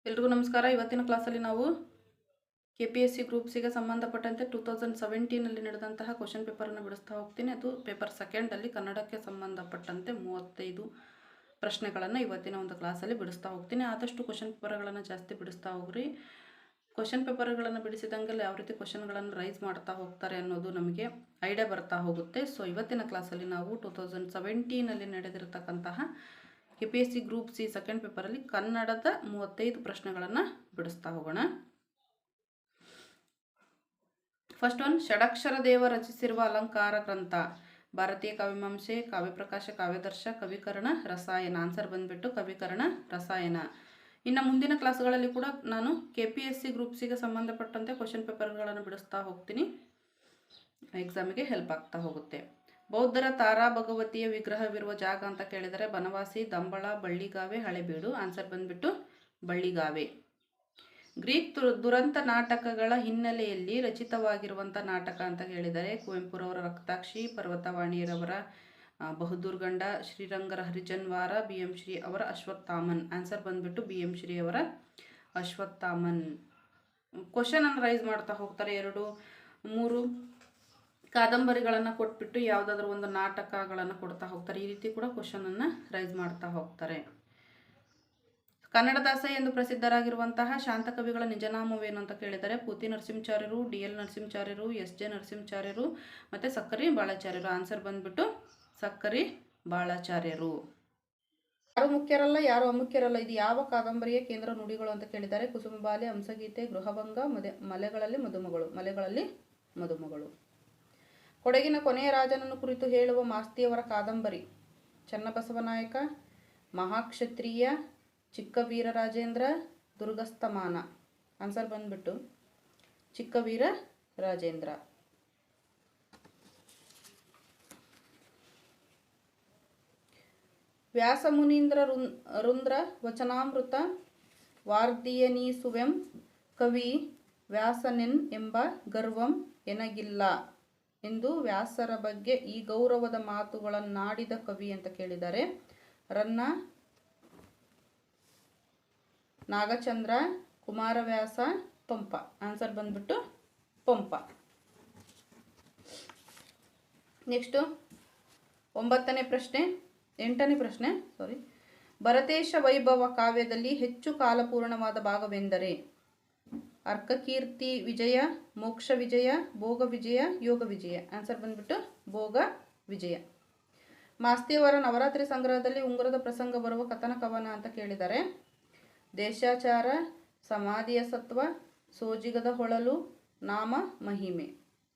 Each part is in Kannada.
ಎಲ್ರಿಗೂ ನಮಸ್ಕಾರ. ಇವತ್ತಿನ ಕ್ಲಾಸಲ್ಲಿ ನಾವು KPSC ಗ್ರೂಪ್ ಸಿಗೆ ಸಂಬಂಧಪಟ್ಟಂತೆ 2017 ನಡೆದಂತಹ ಕ್ವಶನ್ ಪೇಪರನ್ನು ಬಿಡಿಸ್ತಾ ಹೋಗ್ತೀನಿ. ಅದು ಪೇಪರ್ ಸೆಕೆಂಡಲ್ಲಿ ಕನ್ನಡಕ್ಕೆ ಸಂಬಂಧಪಟ್ಟಂತೆ 35 ಪ್ರಶ್ನೆಗಳನ್ನು ಇವತ್ತಿನ ಒಂದು ಕ್ಲಾಸಲ್ಲಿ ಬಿಡಿಸ್ತಾ ಹೋಗ್ತೀನಿ. ಆದಷ್ಟು ಕ್ವಶನ್ ಪೇಪರ್ಗಳನ್ನು ಜಾಸ್ತಿ ಬಿಡಿಸ್ತಾ ಹೋಗ್ರಿ. ಕ್ವಶನ್ ಪೇಪರ್ಗಳನ್ನು ಬಿಡಿಸಿದಂಗೆಲ್ಲ ಯಾವ ರೀತಿ ಕ್ವಶನ್ಗಳನ್ನು ರೈಸ್ ಮಾಡ್ತಾ ಹೋಗ್ತಾರೆ ಅನ್ನೋದು ನಮಗೆ ಐಡಿಯಾ ಬರ್ತಾ ಹೋಗುತ್ತೆ. ಸೊ ಇವತ್ತಿನ ಕ್ಲಾಸಲ್ಲಿ ನಾವು 2017 ನಡೆದಿರತಕ್ಕಂತಹ KPSC ಗ್ರೂಪ್ ಸಿ ಸೆಕೆಂಡ್ ಪೇಪರಲ್ಲಿ ಕನ್ನಡದ 35 ಪ್ರಶ್ನೆಗಳನ್ನು ಬಿಡಿಸ್ತಾ ಹೋಗೋಣ. ಫಸ್ಟ್ ಒನ್, ಷಡಕ್ಷರ ದೇವ ರಚಿಸಿರುವ ಅಲಂಕಾರ ಗ್ರಂಥ. ಭಾರತೀಯ ಕಾವ್ಯಮೀಮಾಂಸೆ, ಕಾವ್ಯಪ್ರಕಾಶ, ಕಾವ್ಯದರ್ಶ, ಕವಿಕರಣ, ರಸಾಯನ. ಆನ್ಸರ್ ಬಂದ್ಬಿಟ್ಟು ಕವಿಕರಣ, ರಸಾಯನ. ಇನ್ನು ಮುಂದಿನ ಕ್ಲಾಸ್ಗಳಲ್ಲಿ ಕೂಡ ನಾನು KPSC ಗ್ರೂಪ್ ಸಿಗೆ ಸಂಬಂಧಪಟ್ಟಂತೆ ಕ್ವಶನ್ ಪೇಪರ್ಗಳನ್ನು ಬಿಡಿಸ್ತಾ ಹೋಗ್ತೀನಿ. ಎಕ್ಸಾಮಿಗೆ ಹೆಲ್ಪ್ ಆಗ್ತಾ ಹೋಗುತ್ತೆ. ಬೌದ್ಧರ ತಾರಾ ಭಗವತಿಯ ವಿಗ್ರಹವಿರುವ ಜಾಗ ಅಂತ ಕೇಳಿದರೆ ಬನವಾಸಿ, ದಂಬಳ, ಬಳ್ಳಿಗಾವೆ, ಹಳೆಬೀಡು. ಆನ್ಸರ್ ಬಂದ್ಬಿಟ್ಟು ಬಳ್ಳಿಗಾವೆ. ಗ್ರೀಕ್ ದುರಂತ ನಾಟಕಗಳ ಹಿನ್ನೆಲೆಯಲ್ಲಿ ರಚಿತವಾಗಿರುವಂಥ ನಾಟಕ ಅಂತ ಕೇಳಿದರೆ ಕುವೆಂಪುರವರ ರಕ್ತಾಕ್ಷಿ, ಪರ್ವತವಾಣಿಯರವರ ಬಹದ್ದೂರ್ ಗಂಡ, ಶ್ರೀರಂಗರ ಹರಿಜನ್ವಾರ, BM ಶ್ರೀ ಅವರ ಅಶ್ವತ್ಥಾಮನ್. ಆನ್ಸರ್ ಬಂದ್ಬಿಟ್ಟು BM ಶ್ರೀ ಅವರ ಅಶ್ವತ್ಥಾಮನ್. ಕ್ವಶನ್ ಅನ್ನು ರೈಸ್ ಮಾಡ್ತಾ ಹೋಗ್ತಾರೆ. 2-3 ಕಾದಂಬರಿಗಳನ್ನು ಕೊಟ್ಬಿಟ್ಟು ಯಾವುದಾದ್ರೂ ಒಂದು ನಾಟಕಗಳನ್ನು ಕೊಡ್ತಾ ಹೋಗ್ತಾರೆ. ಈ ರೀತಿ ಕೂಡ ಕ್ವಶನನ್ನು ರೈಸ್ ಮಾಡ್ತಾ ಹೋಗ್ತಾರೆ. ಕನ್ನಡದಾಸ ಎಂದು ಪ್ರಸಿದ್ಧರಾಗಿರುವಂತಹ ಶಾಂತಕವಿಗಳ ನಿಜನಾಮವೇನು ಅಂತ ಕೇಳಿದರೆ ಪೂತಿ ನರಸಿಂಹಾಚಾರ್ಯರು, DL ನರಸಿಂಹಾಚಾರ್ಯರು, SJ ನರಸಿಂಹಾಚಾರ್ಯರು ಮತ್ತು ಸಕ್ಕರಿ ಬಾಳಾಚಾರ್ಯರು. ಆನ್ಸರ್ ಬಂದ್ಬಿಟ್ಟು ಸಕ್ಕರಿ ಬಾಳಾಚಾರ್ಯರು. ಯಾರು ಮುಖ್ಯರಲ್ಲ ಯಾರು ಅಮುಖ್ಯರಲ್ಲ, ಇದು ಯಾವ ಕಾದಂಬರಿಯ ಕೇಂದ್ರ ನುಡಿಗಳು ಅಂತ ಕೇಳಿದರೆ ಕುಸುಮಬಾಲೆ, ಹಂಸಗೀತೆ, ಗೃಹಭಂಗ, ಮಲೆಗಳಲ್ಲಿ ಮದುಮಗಳು. ಕೊಡಗಿನ ಕೊನೆಯ ರಾಜನನ್ನು ಕುರಿತು ಹೇಳುವ ಮಾಸ್ತಿಯವರ ಕಾದಂಬರಿ ಚನ್ನಬಸವನಾಯಕ, ಮಹಾಕ್ಷತ್ರಿಯ, ಚಿಕ್ಕವೀರ ರಾಜೇಂದ್ರ, ದುರ್ಗಸ್ತಮಾನ. ಆನ್ಸರ್ ಬಂದ್ಬಿಟ್ಟು ಚಿಕ್ಕವೀರ ರಾಜೇಂದ್ರ. ವ್ಯಾಸಮುನೀಂದ್ರ ರುಂದ್ರ ವಚನಾಮೃತ ವಾರ್ಧಿಯನೀಸುವೆಂ ಕವಿ ವ್ಯಾಸನೆನ್ ಎಂಬ ಗರ್ವಂ ಎನಗಿಲ್ಲ ಎಂದು ವ್ಯಾಸರ ಬಗ್ಗೆ ಈ ಗೌರವದ ಮಾತುಗಳನ್ನಾಡಿದ ಕವಿ ಅಂತ ಕೇಳಿದ್ದಾರೆ ರನ್ನ ನಾಗಚಂದ್ರ, ಕುಮಾರವ್ಯಾಸ, ಪಂಪ. ಆನ್ಸರ್ ಬಂದ್ಬಿಟ್ಟು ಪಂಪ. ನೆಕ್ಸ್ಟು 8ನೇ ಪ್ರಶ್ನೆ. ಭರತೇಶ ವೈಭವ ಕಾವ್ಯದಲ್ಲಿ ಹೆಚ್ಚು ಕಾಲಪೂರ್ಣವಾದ ಭಾಗವೆಂದರೆ ಅರ್ಕಕೀರ್ತಿ ವಿಜಯ, ಮೋಕ್ಷ ವಿಜಯ, ಭೋಗ ವಿಜಯ, ಯೋಗ ವಿಜಯ. ಆನ್ಸರ್ ಬಂದ್ಬಿಟ್ಟು ಭೋಗ ವಿಜಯ. ಮಾಸ್ತಿಯವರ ನವರಾತ್ರಿ ಸಂಗ್ರಹದಲ್ಲಿ ಉಂಗುರದ ಪ್ರಸಂಗ ಬರುವ ಕಥನ ಕವನ ಅಂತ ಕೇಳಿದರೆ ದೇಶಾಚಾರ, ಸಮಾಧಿಯ ಸತ್ವ, ಸೋಜಿಗದ ಹೊಳಲು, ನಾಮ ಮಹಿಮೆ.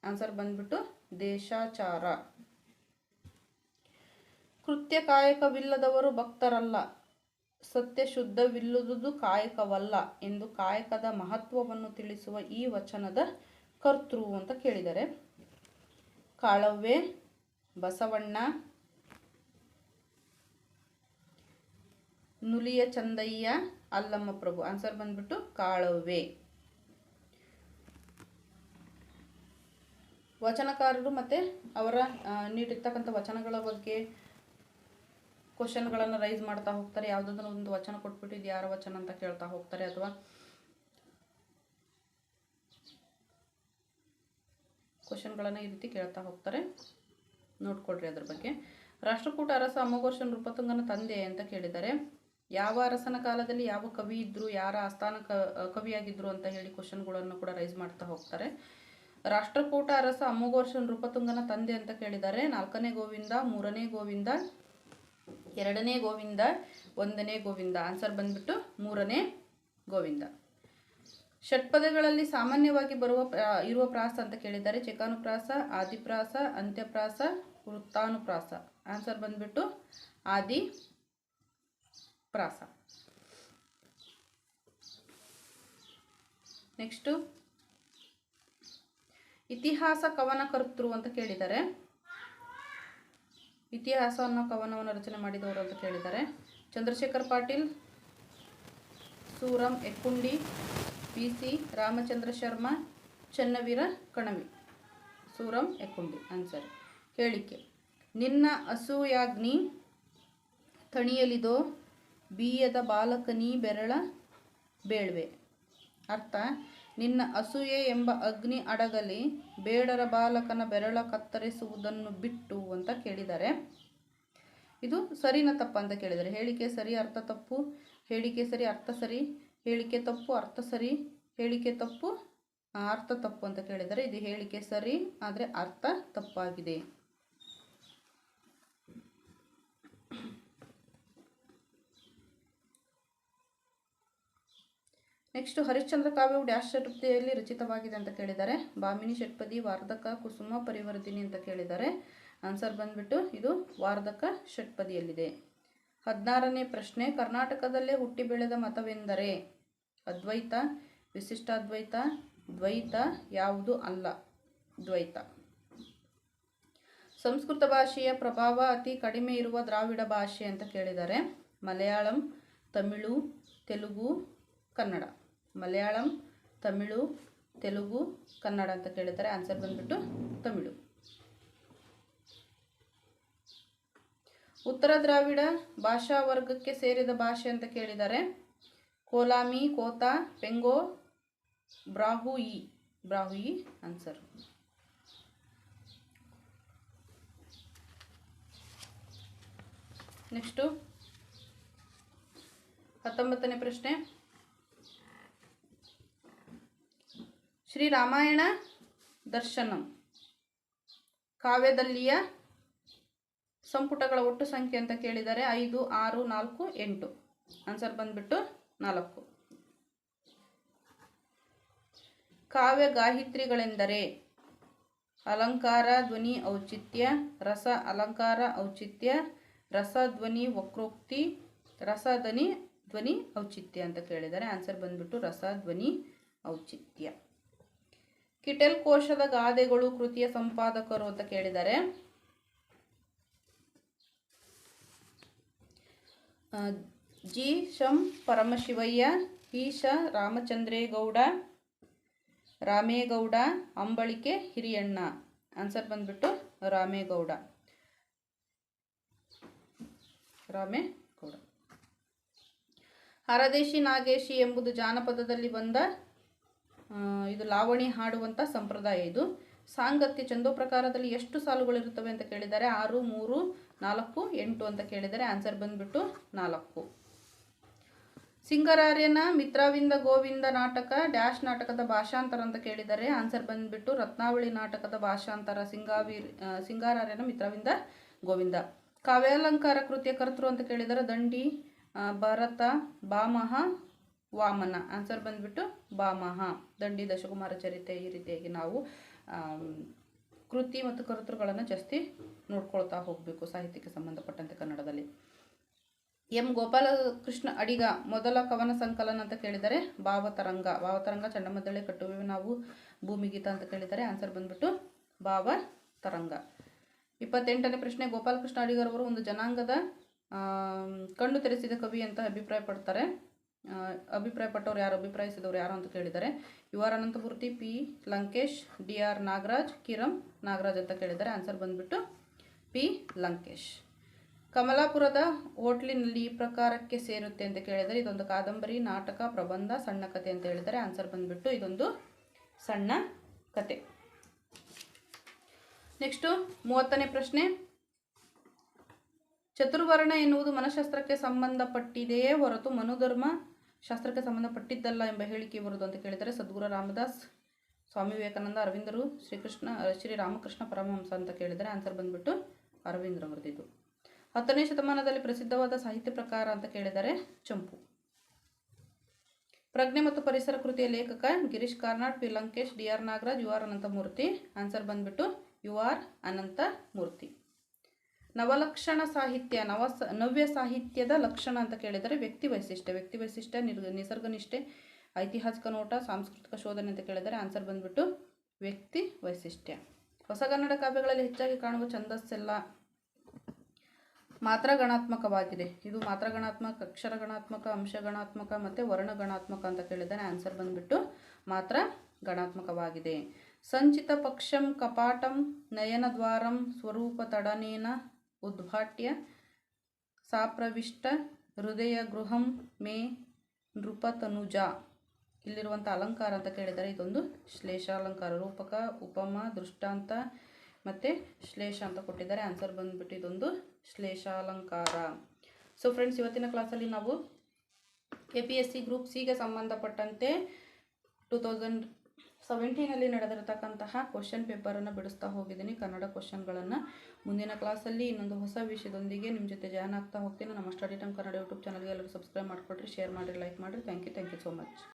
ಆನ್ಸರ್ ಬಂದ್ಬಿಟ್ಟು ದೇಶಾಚಾರ. ಕೃತ್ಯ ಕಾಯಕವಿಲ್ಲದವರು ಭಕ್ತರಲ್ಲ, ಸತ್ಯ ಶುದ್ಧವಿಲ್ಲದುದು ಕಾಯಕವಲ್ಲ ಎಂದು ಕಾಯಕದ ಮಹತ್ವವನ್ನು ತಿಳಿಸುವ ಈ ವಚನದ ಕರ್ತೃ ಅಂತ ಕೇಳಿದರೆ ಕಾಳವ್ವೆ, ಬಸವಣ್ಣ, ನುಲಿಯ ಚಂದಯ್ಯ, ಅಲ್ಲಮ್ಮ ಪ್ರಭು. ಆನ್ಸರ್ ಬಂದ್ಬಿಟ್ಟು ಕಾಳವ್ವೆ. ವಚನಕಾರರು ಮತ್ತು ಅವರ ನೀಡಿರ್ತಕ್ಕಂಥ ವಚನಗಳ ಬಗ್ಗೆ ಕ್ವಶನ್ಗಳನ್ನು ರೈಸ್ ಮಾಡ್ತಾ ಹೋಗ್ತಾರೆ. ಯಾವುದಾದ್ರೂ ಒಂದು ವಚನ ಕೊಟ್ಬಿಟ್ಟು ಇದು ಯಾರ ವಚನ ಅಂತ ಕೇಳ್ತಾ ಹೋಗ್ತಾರೆ, ಅಥವಾ ಕ್ವಶನ್ಗಳನ್ನು ಈ ರೀತಿ ಕೇಳ್ತಾ ಹೋಗ್ತಾರೆ. ನೋಡ್ಕೊಳ್ರಿ ಅದ್ರ ಬಗ್ಗೆ. ರಾಷ್ಟ್ರಕೂಟ ಅರಸ ಅಮೋಘವರ್ಷ ನೃಪತುಂಗನ ತಂದೆ ಅಂತ ಕೇಳಿದರೆ ಯಾವ ಅರಸನ ಕಾಲದಲ್ಲಿ ಯಾವ ಕವಿ ಇದ್ರು, ಯಾರ ಆಸ್ಥಾನ ಕವಿಯಾಗಿದ್ರು ಅಂತ ಹೇಳಿ ಕ್ವಶನ್ಗಳನ್ನು ಕೂಡ ರೈಸ್ ಮಾಡ್ತಾ ಹೋಗ್ತಾರೆ. ರಾಷ್ಟ್ರಕೂಟ ಅರಸ ಅಮೋಘವರ್ಷ ನೃಪತುಂಗನ ತಂದೆ ಅಂತ ಕೇಳಿದರೆ 4ನೇ ಗೋವಿಂದ, 3ನೇ ಗೋವಿಂದ, 2ನೇ ಗೋವಿಂದ, 1ನೇ ಗೋವಿಂದ. ಆನ್ಸರ್ ಬಂದ್ಬಿಟ್ಟು 3ನೇ ಗೋವಿಂದ. ಷಟ್ಪದಗಳಲ್ಲಿ ಸಾಮಾನ್ಯವಾಗಿ ಇರುವ ಪ್ರಾಸ ಅಂತ ಕೇಳಿದರೆ ಚಕಾನುಪ್ರಾಸ, ಆದಿಪ್ರಾಸ, ಅಂತ್ಯಪ್ರಾಸ, ವೃತ್ತಾನುಪ್ರಾಸ. ಆನ್ಸರ್ ಬಂದ್ಬಿಟ್ಟು ಆದಿ ಪ್ರಾಸ. ನೆಕ್ಸ್ಟು ಇತಿಹಾಸ ಕವನ ಕರ್ತೃ ಅಂತ ಕೇಳಿದರೆ ಇತಿಹಾಸ ಅನ್ನೋ ಕವನವನ್ನು ರಚನೆ ಮಾಡಿದವರು ಅಂತ ಕೇಳಿದ್ದಾರೆ ಚಂದ್ರಶೇಖರ್ ಪಾಟೀಲ್, ಸೂರಂ ಎಕ್ಕುಂಡಿ, PC ರಾಮಚಂದ್ರ ಶರ್ಮಾ, ಚನ್ನವೀರ ಕಣವಿ. ಸೂರಂ ಎಕ್ಕುಂಡಿ. ಆನ್ಸರ್. ಹೇಳಿಕೆ ನಿನ್ನ ಅಸೂಯಾಗ್ನಿ ತಣಿಯಲಿದೋ ಬೀಯದ ಬಾಲಕನೀ ಬೆರಳ ಬೇಳ್ವೆ. ಅರ್ಥ: ನಿನ್ನ ಅಸೂಯೆ ಎಂಬ ಅಗ್ನಿ ಅಡಗಲಿ, ಬೇಡರ ಬಾಲಕನ ಬೆರಳ ಕತ್ತರಿಸುವುದನ್ನು ಬಿಟ್ಟು ಅಂತ ಕೇಳಿದ್ದಾರೆ. ಇದು ಸರಿನ ತಪ್ಪ ಅಂತ ಕೇಳಿದ್ದಾರೆ. ಹೇಳಿಕೆ ಸರಿ, ಅರ್ಥ ತಪ್ಪು. ಹೇಳಿಕೆ ಸರಿ, ಅರ್ಥ ಸರಿ. ಹೇಳಿಕೆ ತಪ್ಪು, ಅರ್ಥ ಸರಿ. ಹೇಳಿಕೆ ತಪ್ಪು, ಅರ್ಥ ತಪ್ಪು ಅಂತ ಕೇಳಿದ್ದಾರೆ. ಇದು ಹೇಳಿಕೆ ಸರಿ, ಆದರೆ ಅರ್ಥ ತಪ್ಪಾಗಿದೆ. ನೆಕ್ಸ್ಟ್, ಹರಿಶ್ಚಂದ್ರ ಕಾವ್ಯವು ಡ್ಯಾಶ್ ಷಟ್ಪದಿಯಲ್ಲಿ ರಚಿತವಾಗಿದೆ ಅಂತ ಕೇಳಿದ್ದಾರೆ. ಭಾಮಿನಿ ಷಟ್ಪದಿ, ವಾರ್ಧಕ, ಕುಸುಮ, ಪರಿವರ್ತಿನಿ ಅಂತ ಕೇಳಿದ್ದಾರೆ. ಆನ್ಸರ್ ಬಂದ್ಬಿಟ್ಟು ಇದು ವಾರ್ಧಕ ಷಟ್ಪದಿಯಲ್ಲಿದೆ. 16ನೇ ಪ್ರಶ್ನೆ, ಕರ್ನಾಟಕದಲ್ಲೇ ಹುಟ್ಟಿ ಬೆಳೆದ ಮತವೆಂದರೆ ಅದ್ವೈತ, ವಿಶಿಷ್ಟಾದ್ವೈತ, ದ್ವೈತ, ಯಾವುದು ಅಲ್ಲ. ದ್ವೈತ. ಸಂಸ್ಕೃತ ಭಾಷೆಯ ಪ್ರಭಾವ ಅತಿ ಕಡಿಮೆ ಇರುವ ದ್ರಾವಿಡ ಭಾಷೆ ಅಂತ ಕೇಳಿದ್ದಾರೆ. ಮಲಯಾಳಂ, ತಮಿಳು, ತೆಲುಗು, ಕನ್ನಡ. ಮಲಯಾಳಂ, ತಮಿಳು, ತೆಲುಗು, ಕನ್ನಡ ಅಂತ ಕೇಳಿದ್ದಾರೆ. ಆನ್ಸರ್ ಬಂದ್ಬಿಟ್ಟು ತಮಿಳು. ಉತ್ತರ ದ್ರಾವಿಡ ಭಾಷಾ ವರ್ಗಕ್ಕೆ ಸೇರಿದ ಭಾಷೆ ಅಂತ ಕೇಳಿದ್ದಾರೆ. ಕೋಲಾಮಿ, ಕೋತಾ, ಪೆಂಗೋ, ಬ್ರಾಹುಯಿ. ಬ್ರಾಹುಯಿ ಆನ್ಸರ್. ನೆಕ್ಸ್ಟು 19ನೇ ಪ್ರಶ್ನೆ, ಶ್ರೀ ರಾಮಾಯಣ ದರ್ಶನಂ ಕಾವ್ಯದಲ್ಲಿಯ ಸಂಪುಟಗಳ ಒಟ್ಟು ಸಂಖ್ಯೆ ಅಂತ ಕೇಳಿದ್ದಾರೆ. 5, 6, 4, 8. ಆನ್ಸರ್ ಬಂದ್ಬಿಟ್ಟು 4. ಕಾವ್ಯ ಗಾಹಿತ್ರಿಗಳೆಂದರೆ ಅಲಂಕಾರ, ಧ್ವನಿ, ಔಚಿತ್ಯ, ರಸ, ಅಲಂಕಾರ, ಔಚಿತ್ಯ, ರಸ, ಧ್ವನಿ, ವಕ್ರೋಕ್ತಿ, ರಸ, ಧ್ವನಿ, ಔಚಿತ್ಯ ಅಂತ ಕೇಳಿದ್ದಾರೆ. ಆನ್ಸರ್ ಬಂದ್ಬಿಟ್ಟು ರಸ, ಧ್ವನಿ, ಔಚಿತ್ಯ. ಕಿಟೆಲ್ ಕೋಶದ ಗಾದೆಗಳು ಕೃತಿಯ ಸಂಪಾದಕರು ಅಂತ ಕೇಳಿದ್ದಾರೆ. ಜಿ. ಶಂ ಪರಮಶಿವಯ್ಯ, ಈಶ ರಾಮಚಂದ್ರೇಗೌಡ, ರಾಮೇಗೌಡ, ಅಂಬಳಿಕೆ ಹಿರಿಯಣ್ಣ. ಆನ್ಸರ್ ಬಂದ್ಬಿಟ್ಟು ರಾಮೇಗೌಡ. ಹರದೇಶಿ ನಾಗೇಶಿ ಎಂಬುದು ಜಾನಪದದಲ್ಲಿ ಬಂದ ಇದು ಲಾವಣಿ ಹಾಡುವಂಥ ಸಂಪ್ರದಾಯ. ಇದು ಸಾಂಗತ್ಯ ಛಂದೋಪ್ರಕಾರದಲ್ಲಿ ಎಷ್ಟು ಸಾಲುಗಳಿರುತ್ತವೆ ಅಂತ ಕೇಳಿದ್ದಾರೆ. 6, 3, 4, 8 ಅಂತ ಕೇಳಿದ್ದಾರೆ. ಆನ್ಸರ್ ಬಂದ್ಬಿಟ್ಟು 4. ಸಿಂಗರಾರ್ಯನ ಮಿತ್ರವಿಂದ ಗೋವಿಂದ ನಾಟಕ ಡ್ಯಾಶ್ ನಾಟಕದ ಭಾಷಾಂತರ ಅಂತ ಕೇಳಿದ್ದಾರೆ. ಆನ್ಸರ್ ಬಂದ್ಬಿಟ್ಟು ರತ್ನಾವಳಿ ನಾಟಕದ ಭಾಷಾಂತರ ಸಿಂಗಾರಾರ್ಯನ ಮಿತ್ರವಿಂದ ಗೋವಿಂದ. ಕಾವ್ಯಾಲಂಕಾರ ಕೃತಿಯ ಕರ್ತೃ ಅಂತ ಕೇಳಿದ್ದಾರೆ. ದಂಡಿ, ಭರತ, ಭಾಮಹ, ವಾಮನ. ಆನ್ಸರ್ ಬಂದ್ಬಿಟ್ಟು ಭಾಮಹ. ದಂಡಿ, ದಶಕುಮಾರ ಚರಿತೆ, ಈ ರೀತಿಯಾಗಿ ನಾವು ಕೃತಿ ಮತ್ತು ಕರ್ತೃಗಳನ್ನು ಜಾಸ್ತಿ ನೋಡ್ಕೊಳ್ತಾ ಹೋಗಬೇಕು ಸಾಹಿತ್ಯಕ್ಕೆ ಸಂಬಂಧಪಟ್ಟಂತೆ ಕನ್ನಡದಲ್ಲಿ. ಎಂ. ಗೋಪಾಲಕೃಷ್ಣ ಅಡಿಗ ಮೊದಲ ಕವನ ಸಂಕಲನ ಅಂತ ಕೇಳಿದರೆ ಭಾವತರಂಗ. ಭಾವತರಂಗ, ಚಂಡಮದ್ದಳೆ, ಕಟ್ಟುವೆ ನಾವು, ಭೂಮಿಗೀತ ಅಂತ ಕೇಳಿದ್ದಾರೆ. ಆನ್ಸರ್ ಬಂದ್ಬಿಟ್ಟು ಭಾವತರಂಗ. 28ನೇ ಪ್ರಶ್ನೆ, ಗೋಪಾಲಕೃಷ್ಣ ಅಡಿಗರವರು ಒಂದು ಜನಾಂಗದ ಕಣ್ಣು ತೆರೆಸಿದ ಕವಿ ಅಂತ ಅಭಿಪ್ರಾಯಪಟ್ಟವ್ರು ಯಾರು, ಅಭಿಪ್ರಾಯಿಸಿದವರು ಯಾರು ಅಂತ ಕೇಳಿದ್ದಾರೆ. ಯು ಆರ್ ಅನಂತಮೂರ್ತಿ, ಪಿ ಲಂಕೇಶ್, ಡಿ ಆರ್ ನಾಗರಾಜ್, ಕಿರಂ ನಾಗರಾಜ್ ಅಂತ ಕೇಳಿದ್ದಾರೆ. ಆನ್ಸರ್ ಬಂದ್ಬಿಟ್ಟು ಪಿ ಲಂಕೇಶ್. ಕಮಲಾಪುರದ ಹೋಟ್ಲಿನಲ್ಲಿ ಈ ಪ್ರಕಾರಕ್ಕೆ ಸೇರುತ್ತೆ ಅಂತ ಕೇಳಿದರೆ ಇದೊಂದು ಕಾದಂಬರಿ, ನಾಟಕ, ಪ್ರಬಂಧ, ಸಣ್ಣ ಕತೆ ಅಂತ ಹೇಳಿದ್ದಾರೆ. ಆನ್ಸರ್ ಬಂದ್ಬಿಟ್ಟು ಇದೊಂದು ಸಣ್ಣ ಕತೆ. ನೆಕ್ಸ್ಟು 30ನೇ ಪ್ರಶ್ನೆ, ಚತುರ್ವರ್ಣ ಎನ್ನುವುದು ಮನಃಶಾಸ್ತ್ರಕ್ಕೆ ಸಂಬಂಧಪಟ್ಟಿದೆಯೇ ಹೊರತು ಮನುಧರ್ಮ ಶಾಸ್ತ್ರಕ್ಕೆ ಸಂಬಂಧಪಟ್ಟಿದ್ದಲ್ಲ ಎಂಬ ಹೇಳಿಕೆ ಬರುವುದು ಅಂತ ಕೇಳಿದರೆ ಸದ್ಗುರು ರಾಮದಾಸ್, ಸ್ವಾಮಿ ವಿವೇಕಾನಂದ, ಅರವಿಂದರು, ಶ್ರೀ ರಾಮಕೃಷ್ಣ ಪರಮಹಂಸ ಅಂತ ಕೇಳಿದರೆ. ಆನ್ಸರ್ ಬಂದ್ಬಿಟ್ಟು ಅರವಿಂದ್ರವರದಿದ್ದು. 10ನೇ ಶತಮಾನದಲ್ಲಿ ಪ್ರಸಿದ್ಧವಾದ ಸಾಹಿತ್ಯ ಪ್ರಕಾರ ಅಂತ ಕೇಳಿದರೆ ಚಂಪು. ಪ್ರಜ್ಞೆ ಮತ್ತು ಪರಿಸರ ಕೃತಿಯ ಲೇಖಕ ಗಿರೀಶ್ ಕಾರ್ನಾಡ್, ಪಿ ಲಂಕೇಶ್, ಡಿ ಆರ್ ನಾಗರಾಜ್, ಯು ಆರ್ ಅನಂತಮೂರ್ತಿ. ಆನ್ಸರ್ ಬಂದ್ಬಿಟ್ಟು ಯು ಆರ್ ಅನಂತಮೂರ್ತಿ. ನವಲಕ್ಷಣ ಸಾಹಿತ್ಯ, ನವ್ಯ ಸಾಹಿತ್ಯದ ಲಕ್ಷಣ ಅಂತ ಕೇಳಿದರೆ ವ್ಯಕ್ತಿ ವೈಶಿಷ್ಟ್ಯ, ನಿಸರ್ಗನಿಷ್ಠೆ, ಐತಿಹಾಸಿಕ ನೋಟ, ಸಾಂಸ್ಕೃತಿಕ ಶೋಧನೆ ಅಂತ ಕೇಳಿದರೆ. ಆನ್ಸರ್ ಬಂದ್ಬಿಟ್ಟು ವ್ಯಕ್ತಿ ವೈಶಿಷ್ಟ್ಯ. ಹೊಸಗನ್ನಡ ಕಾವ್ಯಗಳಲ್ಲಿ ಹೆಚ್ಚಾಗಿ ಕಾಣುವ ಛಂದಸ್ಸೆಲ್ಲ ಮಾತ್ರಗಣಾತ್ಮಕವಾಗಿದೆ. ಇದು ಮಾತ್ರಗಣಾತ್ಮಕ, ಅಕ್ಷರಗಣಾತ್ಮಕ, ಅಂಶಗಣಾತ್ಮಕ ಮತ್ತು ವರ್ಣಗಣಾತ್ಮಕ ಅಂತ ಕೇಳಿದರೆ. ಆನ್ಸರ್ ಬಂದ್ಬಿಟ್ಟು ಮಾತ್ರ ಗಣಾತ್ಮಕವಾಗಿದೆ. ಸಂಚಿತ ಪಕ್ಷಂ ಕಪಾಟಂ ನಯನದ್ವಾರಂ ಸ್ವರೂಪ ತಡನೇನ ಉದ್ಘಾಟ್ಯ ಸಾಪ್ರವಿಷ್ಟ ಹೃದಯ ಗೃಹಂ ಮೇ ನೃಪ ತನುಜ ಇಲ್ಲಿರುವಂಥ ಅಲಂಕಾರ ಅಂತ ಕೇಳಿದರೆ ಇದೊಂದು ಶ್ಲೇಷಾಲಂಕಾರ. ರೂಪಕ, ಉಪಮ, ದೃಷ್ಟಾಂತ ಮತ್ತು ಶ್ಲೇಷ ಅಂತ ಕೊಟ್ಟಿದ್ದಾರೆ. ಆನ್ಸರ್ ಬಂದುಬಿಟ್ಟು ಇದೊಂದು ಶ್ಲೇಷಾಲಂಕಾರ. ಸೊ ಫ್ರೆಂಡ್ಸ್, ಇವತ್ತಿನ ಕ್ಲಾಸಲ್ಲಿ ನಾವು APSC ಗ್ರೂಪ್ ಸಿಗೆ ಸಂಬಂಧಪಟ್ಟಂತೆ 2017 ನಡೆದಿರತಕ್ಕಂತಹ ಕ್ವಶನ್ ಪೇಪರನ್ನು ಬಿಡಿಸ್ತಾ ಹೋಗಿದ್ದೀನಿ, ಕನ್ನಡ ಕ್ವಶನ್ಗಳನ್ನು. ಮುಂದಿನ ಕ್ಲಾಸಲ್ಲಿ ಇನ್ನೊಂದು ಹೊಸ ವಿಷಯದೊಂದಿಗೆ ನಿಮ್ಮ ಜೊತೆ ಜಾಯ್ನ್ ಆಗ್ತಾ ಹೋಗ್ತೀನಿ. ನಮ್ಮ ಸ್ಟಡಿ ಟೈಮ್ ಕನ್ನಡ ಯೂಟ್ಯೂಬ್ ಚಾನಲ್ಗೆ ಎಲ್ಲರೂ ಸಬ್ಸ್ಕ್ರೈಬ್ ಮಾಡಿಕೊಡ್ರಿ, ಶೇರ್ ಮಾಡಿರಿ, ಲೈಕ್ ಮಾಡಿರಿ. Thank you so much.